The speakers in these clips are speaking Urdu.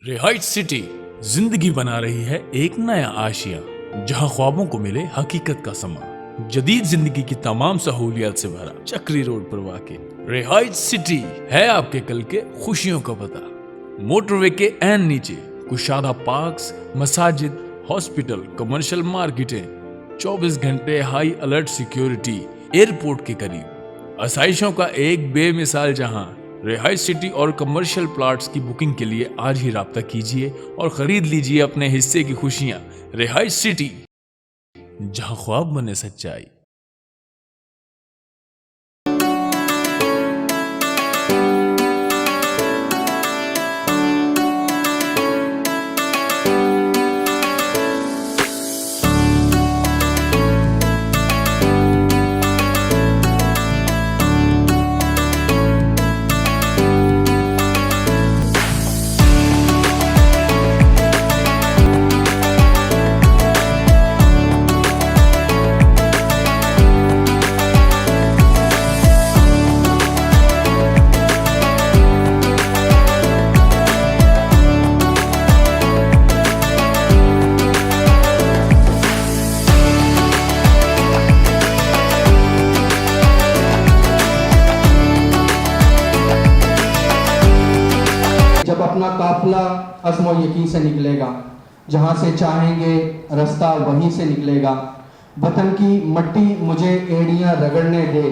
رہائش سٹی زندگی بنا رہی ہے ایک نیا آشیاں جہاں خوابوں کو ملے حقیقت کا سما، جدید زندگی کی تمام سہولیات سے بھرا چکری روڈ پر واقع رہائش سٹی ہے آپ کے کل کے خوشیوں کا پتہ۔ موٹر وے کے عین نیچے کشادہ پارکس، مساجد، ہاسپٹل، کمرشل مارکیٹیں، 24 گھنٹے ہائی الرٹ سیکیورٹی، ایئرپورٹ کے قریب آسائشوں کا ایک بے مثال جہاں۔ رہائش سٹی اور کمرشل پلاٹس کی بکنگ کے لیے آج ہی رابطہ کیجیے اور خرید لیجیے اپنے حصے کی خوشیاں۔ رہائش سٹی، جہاں خواب بنے سچائی۔ جب اپنا قافلہ عزم و یقین سے نکلے گا، جہاں سے چاہیں گے رستہ وہیں سے نکلے گا، وطن کی مٹی مجھے ایڑیاں رگڑنے دے،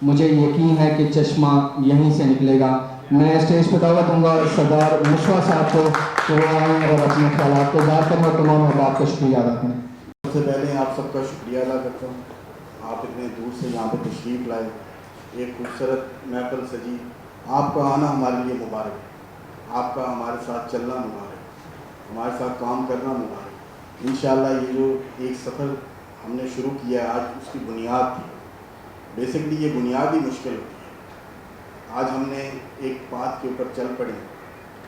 مجھے یقین ہے کہ چشمہ یہیں سے نکلے گا۔ میں اسٹیج پہ دعوت دوں گا سردار مشوا صاحب کو کہ وہ آئیں اور اپنے خیالات کو ظاہر کریں اور تمام احباب کا شکریہ ادا کریں۔ سب سے پہلے آپ سب کا شکریہ ادا کرتا ہوں، آپ اتنے دور سے یہاں پہ تشریف لائے، ایک خوبصورت محفل سجی، آپ کا آنا ہمارے لیے مبارک، آپ کا ہمارے ساتھ چلنا مبارک، ہمارے ساتھ کام کرنا مبارک۔ انشاءاللہ یہ جو ایک سفر ہم نے شروع کیا ہے آج، اس کی بنیاد تھی، بیسکلی یہ بنیاد ہی مشکل ہوتی ہے۔ آج ہم نے ایک بات کے اوپر چل پڑے،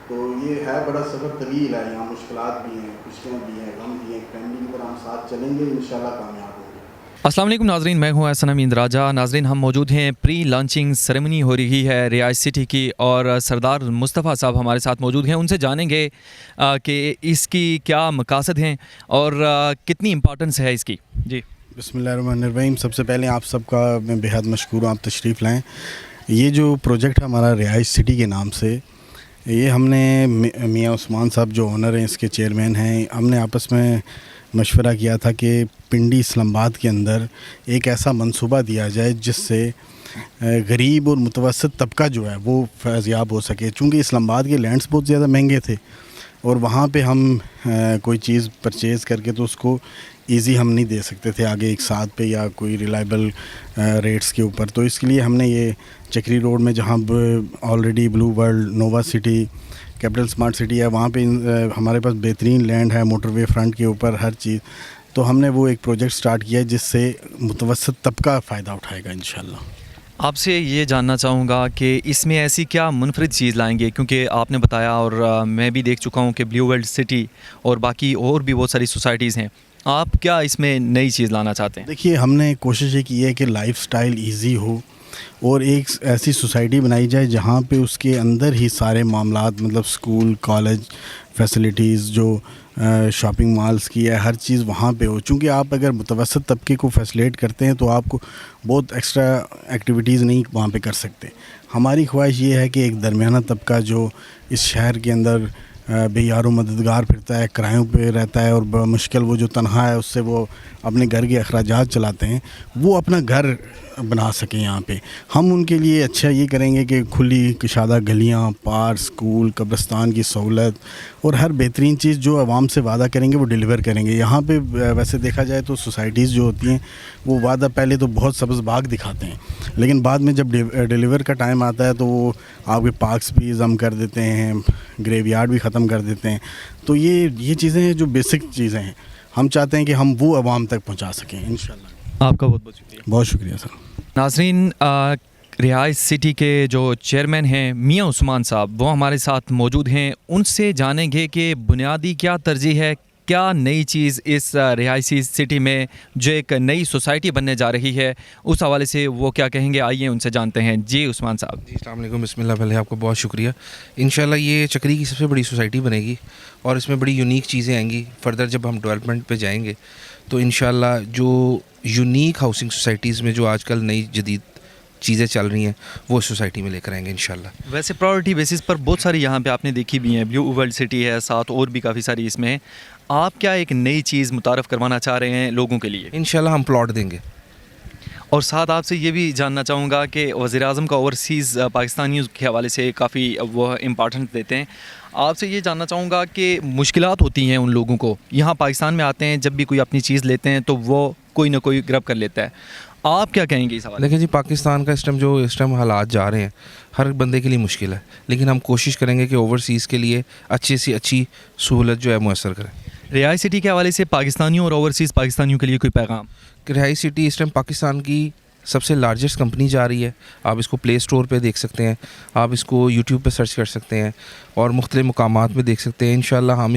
تو یہ ہے بڑا سفر طویل ہے، یہاں مشکلات بھی ہیں، خوشیاں بھی ہیں، غم بھی ہیں، فیملی کی طرح ہم ساتھ چلیں گے، انشاءاللہ کامیاب ہوں گے۔ السلام علیکم ناظرین، میں ہوں احسن امین راجہ۔ ناظرین، ہم موجود ہیں، پری لانچنگ سیریمنی ہو رہی ہے رہائش سٹی کی، اور سردار مصطفیٰ صاحب ہمارے ساتھ موجود ہیں۔ ان سے جانیں گے کہ اس کی کیا مقاصد ہیں اور کتنی امپورٹنس ہے اس کی۔ جی بسم اللہ الرحمن الرحیم۔ سب سے پہلے آپ سب کا میں بے حد مشکور ہوں، آپ تشریف لائیں۔ یہ جو پروجیکٹ ہے ہمارا رہائش سٹی کے نام سے، یہ ہم نے میاں عثمان صاحب جو اونر ہیں، اس کے چیئرمین ہیں، ہم نے آپس میں مشورہ کیا تھا کہ پنڈی اسلام آباد کے اندر ایک ایسا منصوبہ دیا جائے جس سے غریب اور متوسط طبقہ جو ہے وہ فیض یاب ہو سکے، چونکہ اسلام آباد کے لینڈز بہت زیادہ مہنگے تھے اور وہاں پہ ہم کوئی چیز پرچیز کر کے تو اس کو ایزی ہم نہیں دے سکتے تھے آگے ایک ساتھ پہ یا کوئی ریلائبل ریٹس کے اوپر، تو اس لیے ہم نے یہ چکری روڈ میں جہاں already blue world, Nova city, capital smart city ہے، وہاں پہ ہمارے پاس بہترین لینڈ ہے، موٹر وے فرنٹ کے اوپر ہر چیز، تو ہم نے وہ ایک پروجیکٹ سٹارٹ کیا جس سے متوسط طبقہ فائدہ اٹھائے گا انشاءاللہ۔ آپ سے یہ جاننا چاہوں گا کہ اس میں ایسی کیا منفرد چیز لائیں گے، کیونکہ آپ نے بتایا اور میں بھی دیکھ چکا ہوں کہ بلیو ورلڈ سٹی اور باقی اور بھی بہت ساری سوسائٹیز ہیں، آپ کیا اس میں نئی چیز لانا چاہتے ہیں؟ دیکھیے، ہم نے کوشش یہ کی ہے کہ لائف سٹائل ایزی ہو اور ایک ایسی سوسائٹی بنائی جائے جہاں پہ اس کے اندر ہی سارے معاملات، مطلب سکول، کالج، فیسلٹیز، جو شاپنگ مالز کی ہے، ہر چیز وہاں پہ ہو، چونکہ آپ اگر متوسط طبقے کو فیسلیٹ کرتے ہیں تو آپ کو بہت ایکسٹرا ایکٹیویٹیز نہیں وہاں پہ کر سکتے۔ ہماری خواہش یہ ہے کہ ایک درمیانہ طبقہ جو اس شہر کے اندر بے یار و مددگار پھرتا ہے، کرایوں پہ رہتا ہے اور بمشکل وہ جو تنہا ہے اس سے وہ اپنے گھر کے اخراجات چلاتے ہیں، وہ اپنا گھر بنا سکیں یہاں پہ۔ ہم ان کے لیے اچھا یہ کریں گے کہ کھلی کشادہ گلیاں، پارک، سکول، قبرستان کی سہولت اور ہر بہترین چیز جو عوام سے وعدہ کریں گے وہ ڈیلیور کریں گے۔ یہاں پہ ویسے دیکھا جائے تو سوسائٹیز جو ہوتی ہیں وہ وعدہ پہلے تو بہت سبز باغ دکھاتے ہیں، لیکن بعد میں جب ڈیلیور کا ٹائم آتا ہے تو وہ آپ کے پارکس بھی ضم کر دیتے ہیں، گریو یارڈ بھی ختم کر دیتے ہیں۔ تو یہ چیزیں ہیں جو بیسک چیزیں ہیں، ہم چاہتے ہیں کہ ہم وہ عوام تک پہنچا سکیں انشاءاللہ۔ آپ کا بہت بہت شکریہ۔ بہت شکریہ سر۔ ناظرین، رہائش سٹی کے جو چیئرمین ہیں میاں عثمان صاحب، وہ ہمارے ساتھ موجود ہیں۔ ان سے جانیں گے کہ بنیادی کیا ترجیح ہے کیا نئی چیز اس رہائشی سٹی میں جو ایک نئی سوسائٹی بننے جا رہی ہے اس حوالے سے وہ کیا کہیں گے، آئیے ان سے جانتے ہیں۔ جی عثمان صاحب۔ جی السلام علیکم، بسم اللہ، پہلے آپ کو بہت شکریہ۔ انشاءاللہ یہ چکری کی سب سے بڑی سوسائٹی بنے گی اور اس میں بڑی یونیک چیزیں آئیں گی۔ فردر جب ہم ڈیولپمنٹ پہ جائیں گے تو انشاءاللہ جو یونیک ہاؤسنگ سوسائٹیز میں جو آج کل نئی جدید چیزیں چل رہی ہیں وہ اس سوسائٹی میں لے کر آئیں گے انشاءاللہ۔ ویسے پرائورٹی بیسس پر بہت ساری یہاں پہ آپ نے دیکھی بھی ہیں، بیو ورلڈ سٹی ہے، ساتھ اور بھی کافی ساری اس میں ہیں۔ آپ کیا ایک نئی چیز متعارف کروانا چاہ رہے ہیں لوگوں کے لیے؟ انشاءاللہ ہم پلاٹ دیں گے۔ اور ساتھ آپ سے یہ بھی جاننا چاہوں گا کہ وزیر اعظم کا اوورسیز پاکستانیوں کے حوالے سے کافی وہ امپارٹنٹ دیتے ہیں۔ آپ سے یہ جاننا چاہوں گا کہ مشکلات ہوتی ہیں ان لوگوں کو، یہاں پاکستان میں آتے ہیں جب بھی کوئی اپنی چیز لیتے ہیں تو وہ کوئی نہ کوئی گرب کر لیتا ہے، آپ کیا کہیں گے اس حوالے؟ دیکھیں جی، پاکستان کا اس ٹائم حالات جا رہے ہیں، ہر بندے کے لیے مشکل ہے، لیکن ہم کوشش کریں گے کہ اوورسیز کے لیے اچھی سے اچھی سہولت جو ہے میسر کریں۔ رہائش سٹی کے حوالے سے پاکستانیوں اور اوورسیز پاکستانیوں کے لیے کوئی پیغام؟ کہ رہائی سٹی اس ٹائم پاکستان کی سب سے لارجسٹ کمپنی جا رہی ہے۔ آپ اس کو پلے اسٹور پہ دیکھ سکتے ہیں، آپ اس کو یوٹیوب پہ سرچ کر سکتے ہیں اور مختلف مقامات میں دیکھ سکتے ہیں۔ انشاءاللہ ہم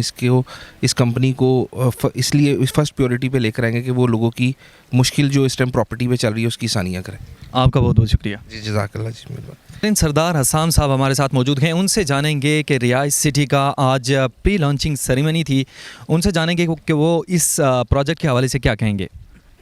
اس کمپنی کو اس لیے فرسٹ پیورٹی پہ لے کر آئیں گے کہ وہ لوگوں کی مشکل جو اس ٹائم پراپرٹی پہ چل رہی ہے اس کی آسانیاں کریں۔ آپ کا بہت بہت شکریہ۔ جی جزاک اللہ جی، مہربانی۔ سردار حسام صاحب ہمارے ساتھ موجود ہیں، ان سے جانیں گے کہ رہائش سٹی کا آج پری لانچنگ سیریمنی تھی، ان سے جانیں گے کہ وہ اس پروجیکٹ کے حوالے سے کیا کہیں گے۔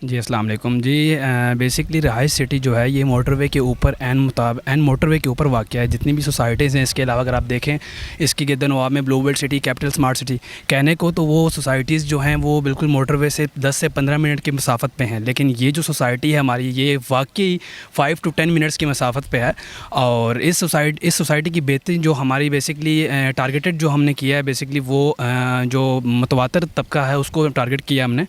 جی السلام علیکم جی۔ بیسکلی رہائش سٹی جو ہے یہ موٹر وے کے اوپر این موٹر وے کے اوپر واقع ہے۔ جتنی بھی سوسائٹیز ہیں اس کے علاوہ اگر آپ دیکھیں اس کی گرد و نواح میں blue world city, capital smart city کہنے کو تو وہ سوسائٹیز جو ہیں وہ بالکل موٹر وے سے 10 سے 15 منٹ کی مسافت پہ ہیں، لیکن یہ جو سوسائٹی ہے ہماری یہ واقعی 5 to 10 منٹس کی مسافت پہ ہے۔ اور اس سوسائٹی کی بہتری جو ہماری بیسکلی ٹارگیٹڈ جو ہم نے کیا ہے، بیسکلی وہ جو متواتر طبقہ ہے اس کو ٹارگیٹ کیا ہم نے۔